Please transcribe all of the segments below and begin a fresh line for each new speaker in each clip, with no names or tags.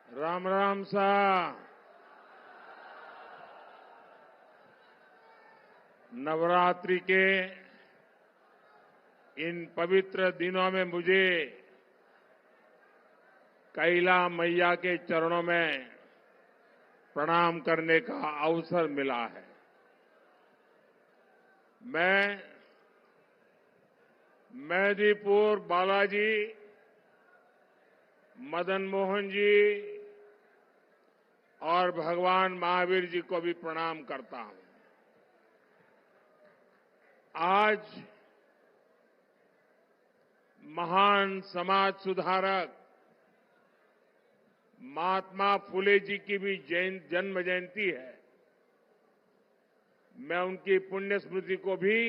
राम राम सा। नवरात्रि के इन पवित्र दिनों में मुझे कैला मैया के चरणों में प्रणाम करने का अवसर मिला है। मैं मेदिनीपुर बालाजी, मदन मोहन जी और भगवान महावीर जी को भी प्रणाम करता हूं। आज महान समाज सुधारक महात्मा फुले जी की भी जन्म जयंती है। मैं उनकी पुण्य स्मृति को भी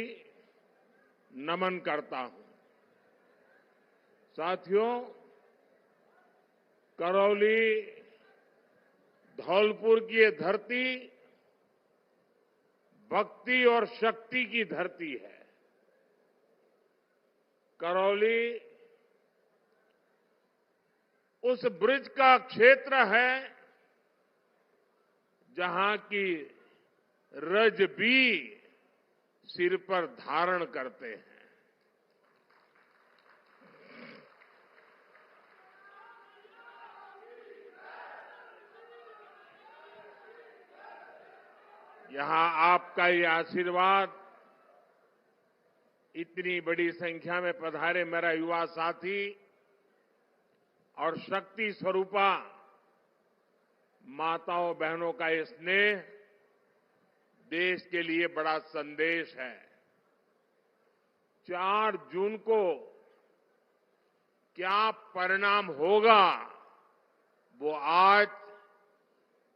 नमन करता हूं। साथियों, करौली धौलपुर की ये धरती भक्ति और शक्ति की धरती है। करौली उस ब्रिज का क्षेत्र है जहां की रज भी सिर पर धारण करते हैं। यहां आपका ये आशीर्वाद, इतनी बड़ी संख्या में पधारे मेरा युवा साथी और शक्ति स्वरूपा माताओं बहनों का ये स्नेह देश के लिए बड़ा संदेश है। 4 जून को क्या परिणाम होगा वो आज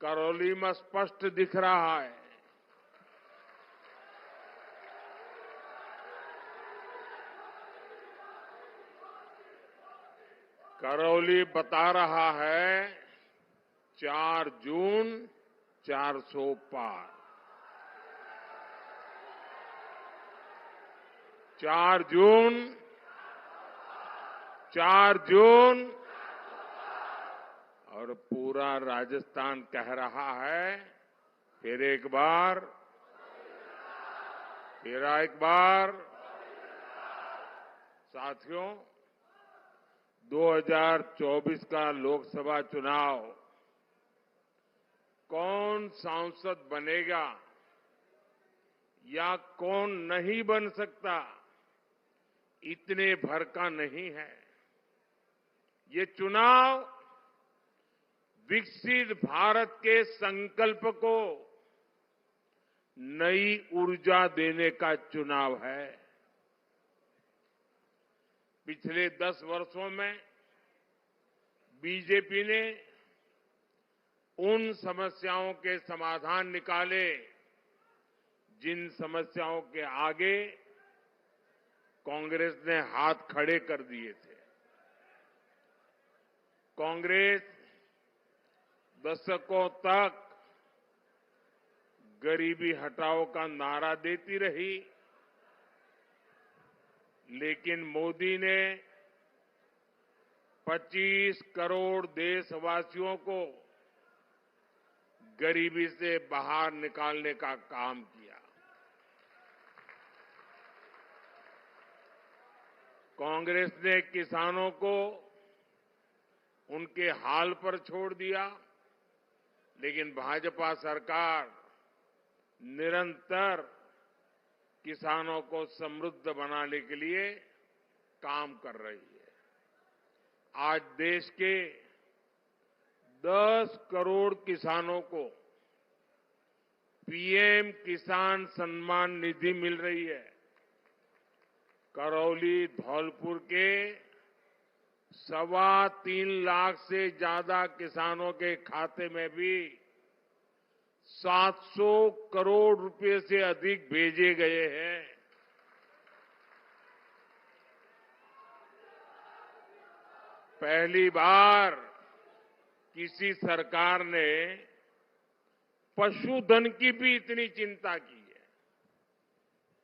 करौली में स्पष्ट दिख रहा है। करौली बता रहा है 4 जून 400 पार। 4 जून और पूरा राजस्थान कह रहा है फिर एक बार। 'साथियों, 2024 का लोकसभा चुनाव कौन सांसद बनेगा या कौन नहीं बन सकता, इतने भर का नहीं है। ये चुनाव विकसित भारत के संकल्प को नई ऊर्जा देने का चुनाव है। पिछले 10 वर्षों में बीजेपी ने उन समस्याओं के समाधान निकाले जिन समस्याओं के आगे कांग्रेस ने हाथ खड़े कर दिए थे। कांग्रेस दशकों तक गरीबी हटाओ का नारा देती रही, लेकिन मोदी ने 25 करोड़ देशवासियों को गरीबी से बाहर निकालने का काम किया। कांग्रेस ने किसानों को उनके हाल पर छोड़ दिया, लेकिन भाजपा सरकार निरंतर किसानों को समृद्ध बनाने के लिए काम कर रही है। आज देश के 10 करोड़ किसानों को पीएम किसान सम्मान निधि मिल रही है। करौली धौलपुर के 3.25 लाख से ज्यादा किसानों के खाते में भी 700 करोड़ रुपए से अधिक भेजे गए हैं। पहली बार किसी सरकार ने पशुधन की भी इतनी चिंता की है।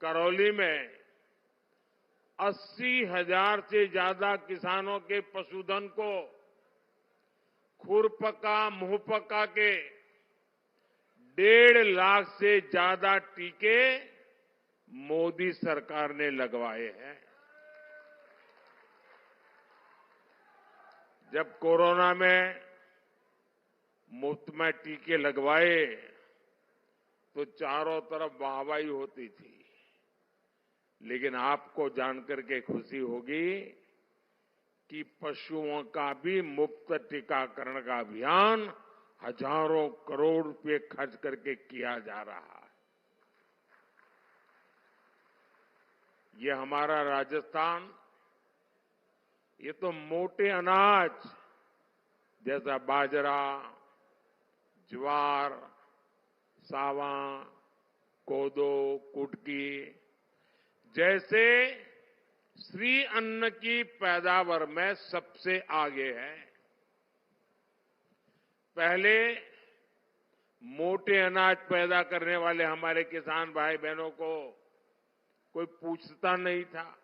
करौली में 80,000 से ज्यादा किसानों के पशुधन को खुरपका मुंहपका के 1.5 लाख से ज्यादा टीके मोदी सरकार ने लगवाए हैं। जब कोरोना में मुफ्त में टीके लगवाए तो चारों तरफ वाहवाही होती थी, लेकिन आपको जानकर के खुशी होगी कि पशुओं का भी मुफ्त टीकाकरण का अभियान हजारों करोड़ रुपए खर्च करके किया जा रहा है। ये हमारा राजस्थान, ये तो मोटे अनाज जैसा बाजरा, ज्वार, सावा, कोदो, कुटकी जैसे श्री अन्न की पैदावार में सबसे आगे है। पहले मोटे अनाज पैदा करने वाले हमारे किसान भाई बहनों को कोई पूछता नहीं था।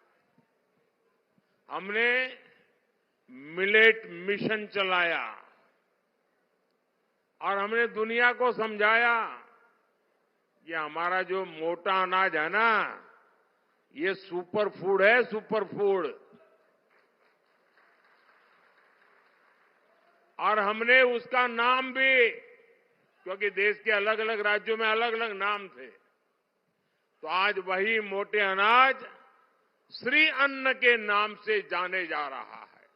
हमने मिलेट मिशन चलाया और हमने दुनिया को समझाया ये हमारा जो मोटा अनाज है ना, ये सुपर फूड है, सुपर फूड। और हमने उसका नाम भी, क्योंकि देश के अलग अलग राज्यों में अलग अलग नाम थे, तो आज वही मोटे अनाज श्री अन्न के नाम से जाने जा रहा है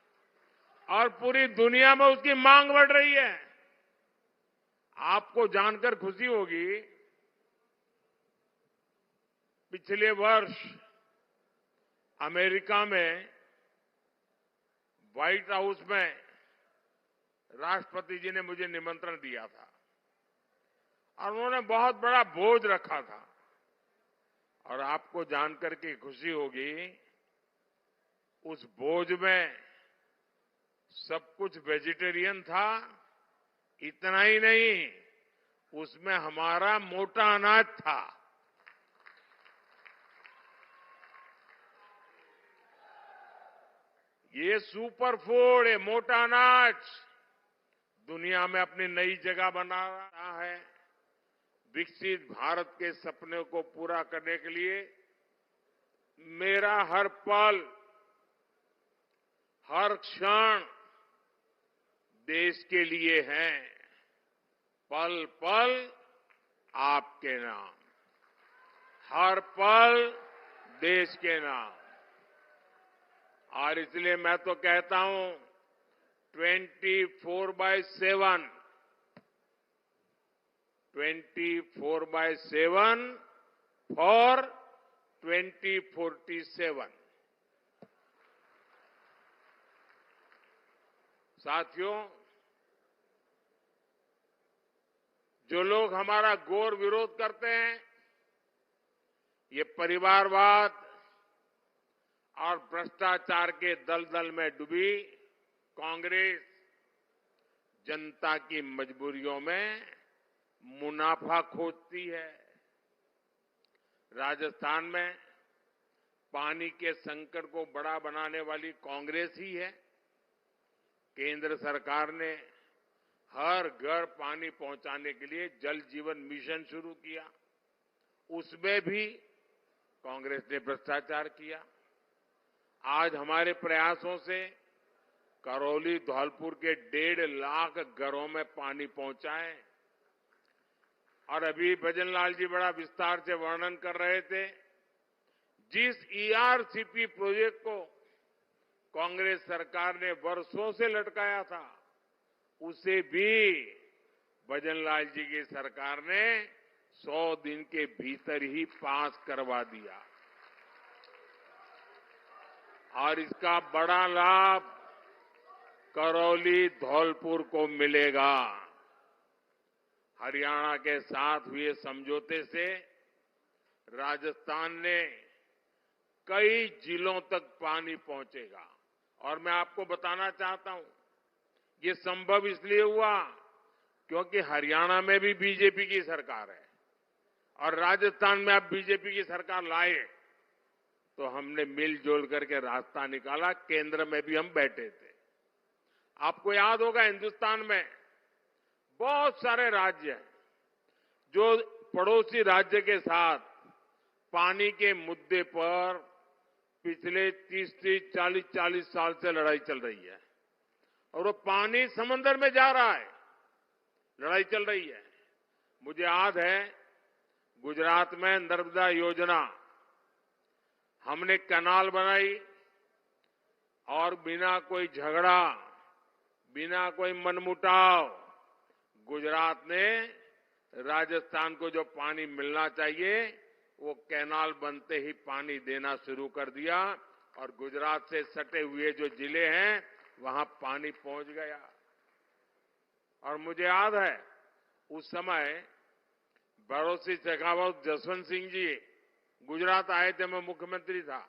और पूरी दुनिया में उसकी मांग बढ़ रही है। आपको जानकर खुशी होगी, पिछले वर्ष अमेरिका में व्हाइट हाउस में राष्ट्रपति जी ने मुझे निमंत्रण दिया था और उन्होंने बहुत बड़ा भोज रखा था। और आपको जानकर के खुशी होगी, उस भोज में सब कुछ वेजिटेरियन था। इतना ही नहीं, उसमें हमारा मोटा अनाज था। ये सुपर फूड, ये मोटा अनाज दुनिया में अपनी नई जगह बना रहा है। विकसित भारत के सपने को पूरा करने के लिए मेरा हर पल, हर क्षण देश के लिए है। पल पल आपके नाम, हर पल देश के नाम। और इसलिए मैं तो कहता हूं 24/7 फॉर 2047। साथियों, जो लोग हमारा घोर विरोध करते हैं, ये परिवारवाद और भ्रष्टाचार के दलदल में डूबी कांग्रेस जनता की मजबूरियों में मुनाफा खोजती है। राजस्थान में पानी के संकट को बड़ा बनाने वाली कांग्रेस ही है। केंद्र सरकार ने हर घर पानी पहुंचाने के लिए जल जीवन मिशन शुरू किया, उसमें भी कांग्रेस ने भ्रष्टाचार किया। आज हमारे प्रयासों से करौली धौलपुर के 1.5 लाख घरों में पानी पहुंचा है। और अभी भजन लाल जी बड़ा विस्तार से वर्णन कर रहे थे, जिस ईआरसीपी प्रोजेक्ट को कांग्रेस सरकार ने वर्षों से लटकाया था, उसे भी भजन लाल जी की सरकार ने 100 दिन के भीतर ही पास करवा दिया। और इसका बड़ा लाभ करौली धौलपुर को मिलेगा। हरियाणा के साथ हुए समझौते से राजस्थान ने कई जिलों तक पानी पहुंचेगा। और मैं आपको बताना चाहता हूं, ये संभव इसलिए हुआ क्योंकि हरियाणा में भी बीजेपी की सरकार है और राजस्थान में अब बीजेपी की सरकार लाए, तो हमने मिलजुल करके रास्ता निकाला। केंद्र में भी हम बैठे थे। आपको याद होगा हिंदुस्तान में बहुत सारे राज्य हैं जो पड़ोसी राज्य के साथ पानी के मुद्दे पर पिछले 30-30, 40-40 साल से लड़ाई चल रही है और वो पानी समंदर में जा रहा है, लड़ाई चल रही है। मुझे याद है गुजरात में नर्मदा योजना, हमने कैनाल बनाई और बिना कोई झगड़ा, बिना कोई मनमुटाव गुजरात ने राजस्थान को जो पानी मिलना चाहिए वो कैनाल बनते ही पानी देना शुरू कर दिया और गुजरात से सटे हुए जो जिले हैं वहां पानी पहुंच गया। और मुझे याद है उस समय बड़ोसी शेखावत जसवंत सिंह जी गुजरात आए थे, मैं मुख्यमंत्री था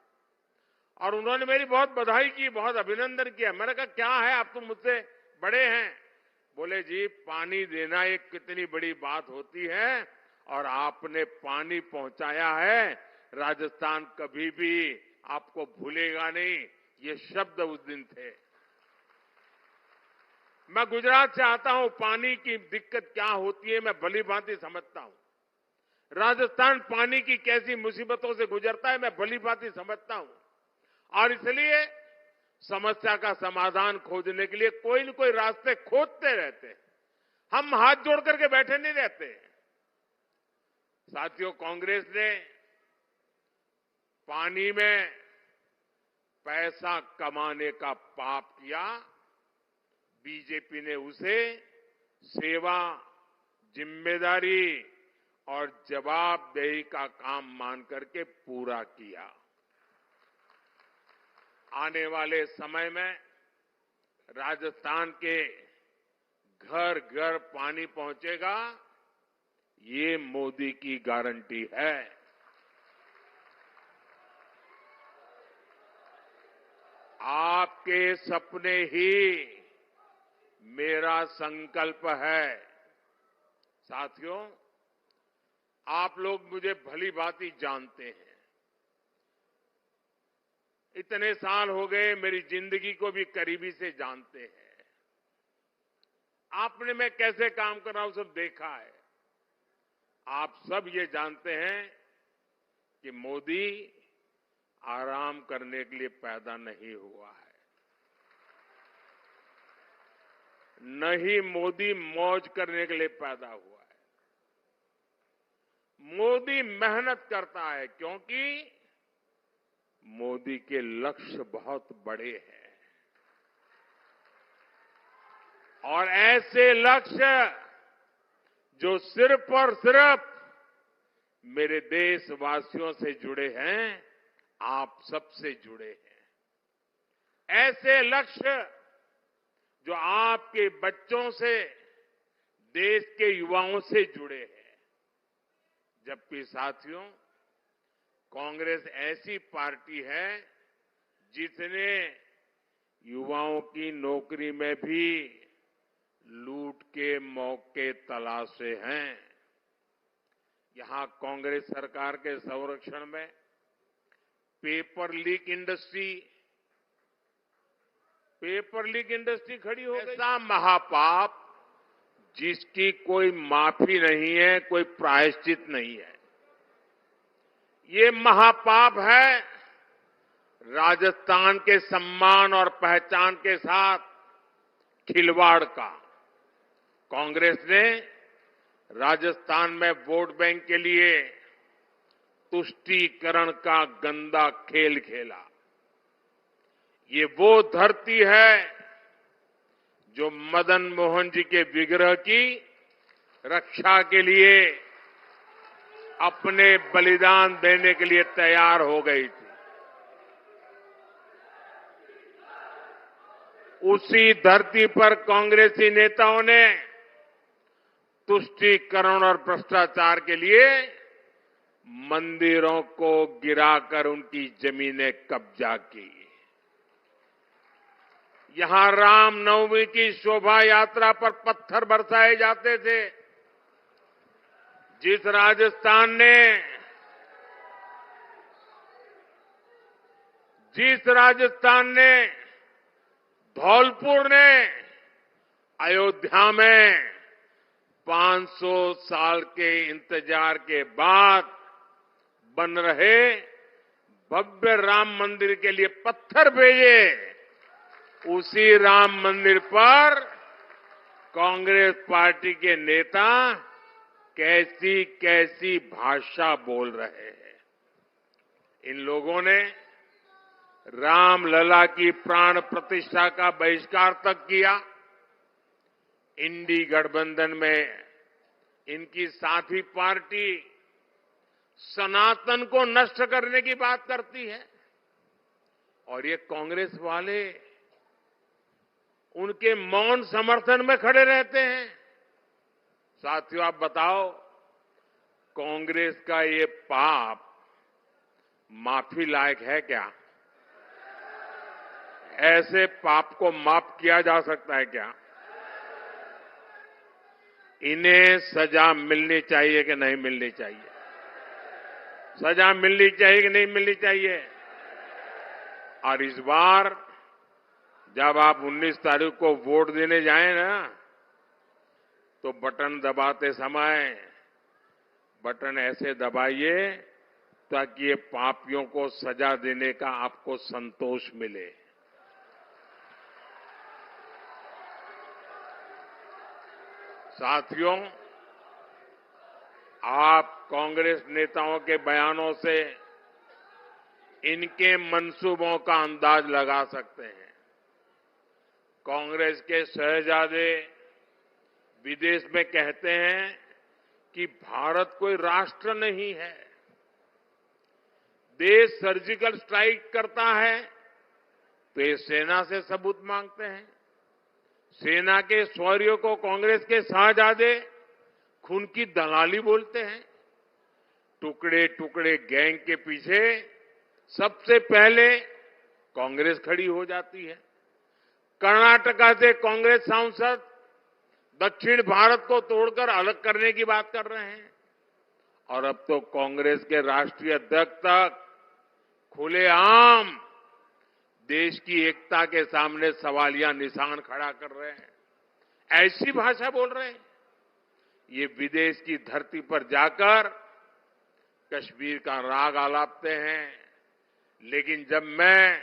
और उन्होंने मेरी बहुत बधाई की, बहुत अभिनंदन किया। मैंने कहा क्या है, आप तो मुझसे बड़े हैं। बोले जी पानी देना एक कितनी बड़ी बात होती है और आपने पानी पहुंचाया है, राजस्थान कभी भी आपको भूलेगा नहीं। ये शब्द उस दिन थे। मैं गुजरात से आता हूं, पानी की दिक्कत क्या होती है मैं भली भांति समझता हूं। राजस्थान पानी की कैसी मुसीबतों से गुजरता है मैं भली भांति समझता हूं और इसलिए समस्या का समाधान खोजने के लिए कोई न कोई रास्ते खोजते रहते हैं। हम हाथ जोड़ करके बैठे नहीं रहते। साथियों, कांग्रेस ने पानी में पैसा कमाने का पाप किया, बीजेपी ने उसे सेवा, जिम्मेदारी और जवाबदेही का काम मान करके पूरा किया। आने वाले समय में राजस्थान के घर घर पानी पहुंचेगा, ये मोदी की गारंटी है। आपके सपने ही मेरा संकल्प है। साथियों, आप लोग मुझे भली भांति जानते हैं। इतने साल हो गए, मेरी जिंदगी को भी करीबी से जानते हैं। आपने मैं कैसे काम कर रहा हूं सब देखा है। आप सब ये जानते हैं कि मोदी आराम करने के लिए पैदा नहीं हुआ है, न ही मोदी मौज करने के लिए पैदा हुआ है। मोदी मेहनत करता है क्योंकि मोदी के लक्ष्य बहुत बड़े हैं और ऐसे लक्ष्य जो सिर्फ और सिर्फ मेरे देशवासियों से जुड़े हैं, आप सबसे जुड़े हैं। ऐसे लक्ष्य जो आपके बच्चों से, देश के युवाओं से जुड़े हैं। जबकि साथियों, कांग्रेस ऐसी पार्टी है जिसने युवाओं की नौकरी में भी लूट के मौके तलाशे हैं। यहां कांग्रेस सरकार के संरक्षण में पेपर लीक इंडस्ट्री खड़ी हो गई। ऐसा महापाप जिसकी कोई माफी नहीं है, कोई प्रायश्चित नहीं है। ये महापाप है राजस्थान के सम्मान और पहचान के साथ खिलवाड़ का। कांग्रेस ने राजस्थान में वोट बैंक के लिए तुष्टीकरण का गंदा खेल खेला। ये वो धरती है जो मदन मोहन जी के विग्रह की रक्षा के लिए अपने बलिदान देने के लिए तैयार हो गई थी। उसी धरती पर कांग्रेसी नेताओं ने तुष्टीकरण और भ्रष्टाचार के लिए मंदिरों को गिराकर उनकी जमीनें कब्जा की। यहां रामनवमी की शोभा यात्रा पर पत्थर बरसाए जाते थे। जिस राजस्थान ने धौलपुर ने अयोध्या में 500 साल के इंतजार के बाद बन रहे भव्य राम मंदिर के लिए पत्थर भेजे। उसी राम मंदिर पर कांग्रेस पार्टी के नेता कैसी कैसी भाषा बोल रहे हैं। इन लोगों ने रामलला की प्राण प्रतिष्ठा का बहिष्कार तक किया। इंडी गठबंधन में इनकी साथी पार्टी सनातन को नष्ट करने की बात करती है और ये कांग्रेस वाले उनके मौन समर्थन में खड़े रहते हैं। साथियों, आप बताओ, कांग्रेस का ये पाप माफी लायक है क्या? ऐसे पाप को माफ किया जा सकता है क्या? इन्हें सजा मिलनी चाहिए कि नहीं मिलनी चाहिए? सजा मिलनी चाहिए कि नहीं मिलनी चाहिए? और इस बार जब आप 19 तारीख को वोट देने जाएं ना, तो बटन दबाते समय बटन ऐसे दबाइए ताकि ये पापियों को सजा देने का आपको संतोष मिले। साथियों, आप कांग्रेस नेताओं के बयानों से इनके मंसूबों का अंदाज लगा सकते हैं। कांग्रेस के शहजादे विदेश में कहते हैं कि भारत कोई राष्ट्र नहीं है। देश सर्जिकल स्ट्राइक करता है तो ये सेना से सबूत मांगते हैं। सेना के शौर्य को कांग्रेस के शहजादे खून की दलाली बोलते हैं। टुकड़े टुकड़े गैंग के पीछे सबसे पहले कांग्रेस खड़ी हो जाती है। कर्नाटका से कांग्रेस सांसद दक्षिण भारत को तोड़कर अलग करने की बात कर रहे हैं और अब तो कांग्रेस के राष्ट्रीय अध्यक्ष तक खुलेआम देश की एकता के सामने सवालिया निशान खड़ा कर रहे हैं। ऐसी भाषा बोल रहे हैं। ये विदेश की धरती पर जाकर कश्मीर का राग आलापते हैं, लेकिन जब मैं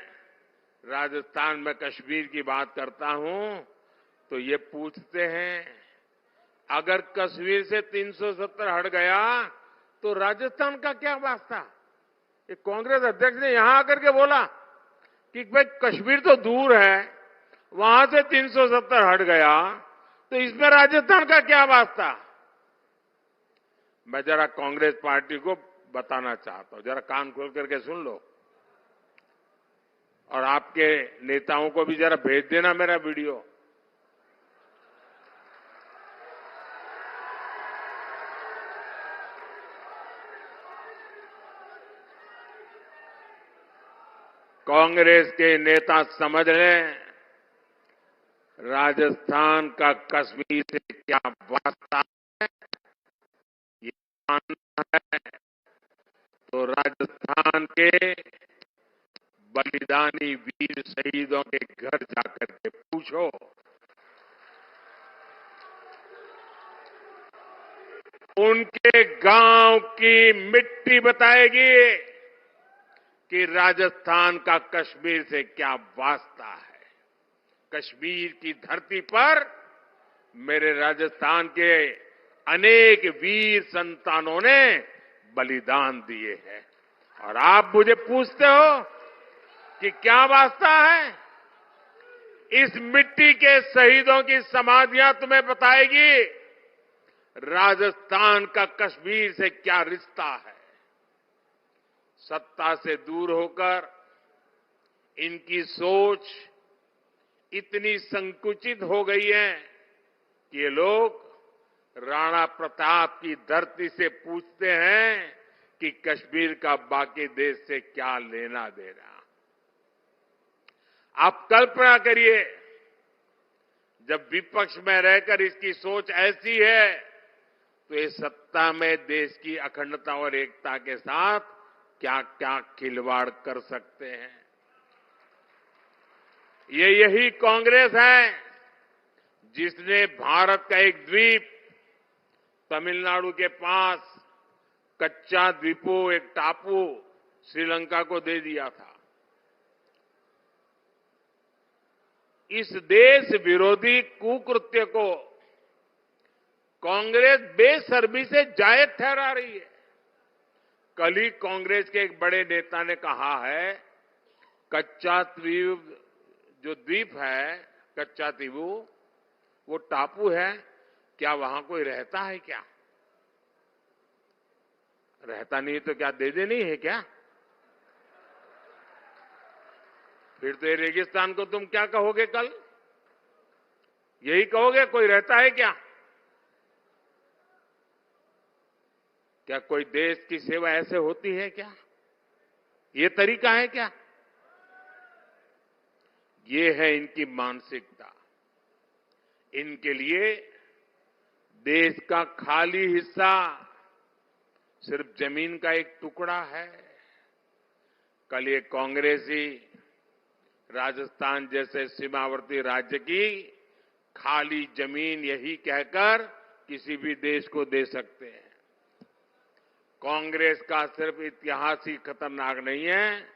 राजस्थान में कश्मीर की बात करता हूं तो ये पूछते हैं, अगर कश्मीर से 370 हट गया तो राजस्थान का क्या वास्ता? ये कांग्रेस अध्यक्ष ने यहां आकर के बोला कि भाई कश्मीर तो दूर है, वहां से 370 हट गया तो इसमें राजस्थान का क्या वास्ता? मैं जरा कांग्रेस पार्टी को बताना चाहता हूं, जरा कान खोल करके सुन लो और आपके नेताओं को भी जरा भेज देना मेरा वीडियो। कांग्रेस के नेता समझ लें, राजस्थान का कश्मीर से क्या वास्ता है, ये जानना है तो राजस्थान के बलिदानी वीर शहीदों के घर जाकर के पूछो। उनके गांव की मिट्टी बताएगी कि राजस्थान का कश्मीर से क्या वास्ता है। कश्मीर की धरती पर मेरे राजस्थान के अनेक वीर संतानों ने बलिदान दिए हैं और आप मुझे पूछते हो कि क्या वास्ता है? इस मिट्टी के शहीदों की समाधियां तुम्हें बताएगी राजस्थान का कश्मीर से क्या रिश्ता है। सत्ता से दूर होकर इनकी सोच इतनी संकुचित हो गई है कि ये लोग राणा प्रताप की धरती से पूछते हैं कि कश्मीर का बाकी देश से क्या लेना देना। आप कल्पना करिए, जब विपक्ष में रहकर इसकी सोच ऐसी है तो ये सत्ता में देश की अखंडता और एकता के साथ क्या क्या खिलवाड़ कर सकते हैं। ये यही कांग्रेस है जिसने भारत का एक द्वीप तमिलनाडु के पास कच्चा द्वीपो एक टापू श्रीलंका को दे दिया था। इस देश विरोधी कुकृत्य को कांग्रेस बेशर्मी से जायज ठहरा रही है। कल ही कांग्रेस के एक बड़े नेता ने कहा है कच्चा द्वीप जो द्वीप है कच्चा द्वीपू वो टापू है, क्या वहां कोई रहता है क्या? रहता नहीं तो क्या दे देनी है क्या? फिर तो ये रेगिस्तान को तुम क्या कहोगे कल? यही कहोगे कोई रहता है क्या? क्या कोई देश की सेवा ऐसे होती है क्या? ये तरीका है क्या? ये है इनकी मानसिकता। इनके लिए देश का खाली हिस्सा सिर्फ जमीन का एक टुकड़ा है। कल ये कांग्रेसी राजस्थान जैसे सीमावर्ती राज्य की खाली जमीन यही कहकर किसी भी देश को दे सकते हैं। कांग्रेस का सिर्फ इतिहास ही खतरनाक नहीं है,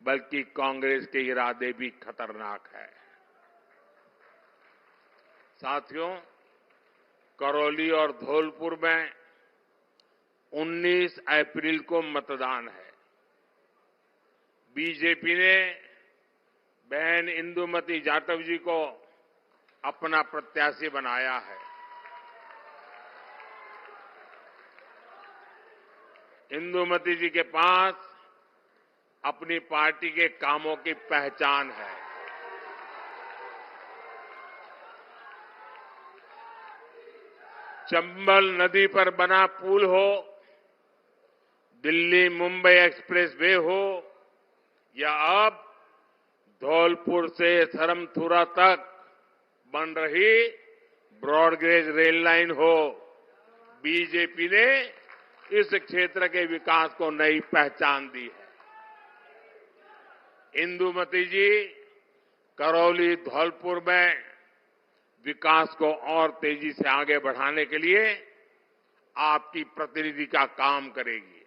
बल्कि कांग्रेस के इरादे भी खतरनाक है। साथियों, करौली और धौलपुर में 19 अप्रैल को मतदान है। बीजेपी ने बहन इंदुमती जाटव जी को अपना प्रत्याशी बनाया है। इंदुमती जी के पास अपनी पार्टी के कामों की पहचान है। चंबल नदी पर बना पुल हो, दिल्ली मुंबई एक्सप्रेस वे हो या अब धौलपुर से सरमथुरा तक बन रही ब्रॉडगेज रेल लाइन हो, बीजेपी ने इस क्षेत्र के विकास को नई पहचान दी है। इंदुमती जी करौली धौलपुर में विकास को और तेजी से आगे बढ़ाने के लिए आपकी प्रतिनिधि का काम करेगी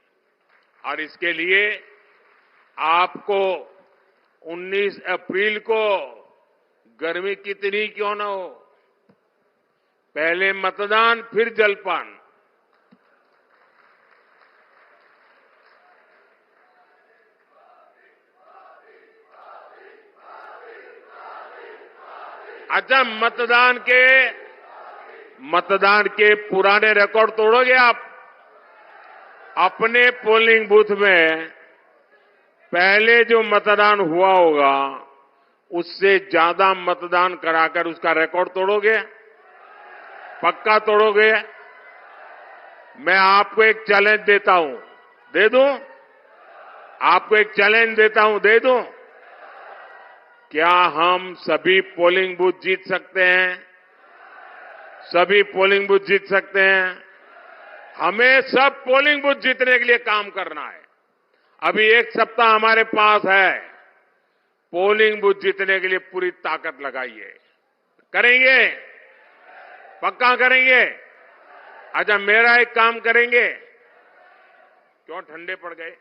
और इसके लिए आपको 19 अप्रैल को गर्मी कितनी क्यों न हो, पहले मतदान फिर जलपान। अच्छा, मतदान के पुराने रिकॉर्ड तोड़ोगे आप? अपने पोलिंग बूथ में पहले जो मतदान हुआ होगा उससे ज्यादा मतदान कराकर उसका रिकॉर्ड तोड़ोगे? पक्का तोड़ोगे? मैं आपको एक चैलेंज देता हूं, दे दूं? आपको एक चैलेंज देता हूं, दे दूं? क्या हम सभी पोलिंग बूथ जीत सकते हैं? सभी पोलिंग बूथ जीत सकते हैं? हमें सब पोलिंग बूथ जीतने के लिए काम करना है। अभी एक सप्ताह हमारे पास है, पोलिंग बूथ जीतने के लिए पूरी ताकत लगाइए। करेंगे? पक्का करेंगे? अच्छा, मेरा एक काम करेंगे। क्यों ठंडे पड़ गए?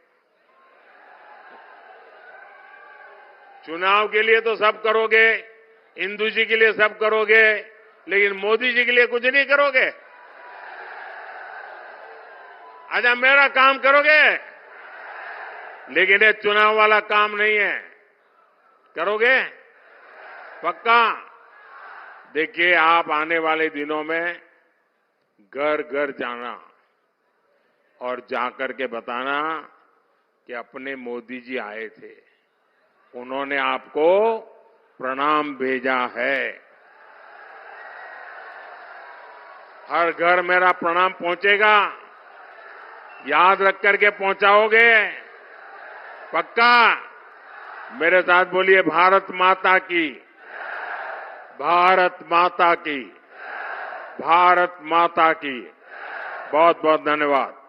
चुनाव के लिए तो सब करोगे, इंदु जी के लिए सब करोगे, लेकिन मोदी जी के लिए कुछ नहीं करोगे? अच्छा, मेरा काम करोगे, लेकिन ये चुनाव वाला काम नहीं है। करोगे? पक्का? देखिए, आप आने वाले दिनों में घर घर जाना और जाकर के बताना कि अपने मोदी जी आए थे, उन्होंने आपको प्रणाम भेजा है। हर घर मेरा प्रणाम पहुंचेगा, याद रख करके पहुंचाओगे? पक्का? मेरे साथ बोलिए, भारत माता की, भारत माता की, भारत माता की। बहुत बहुत धन्यवाद।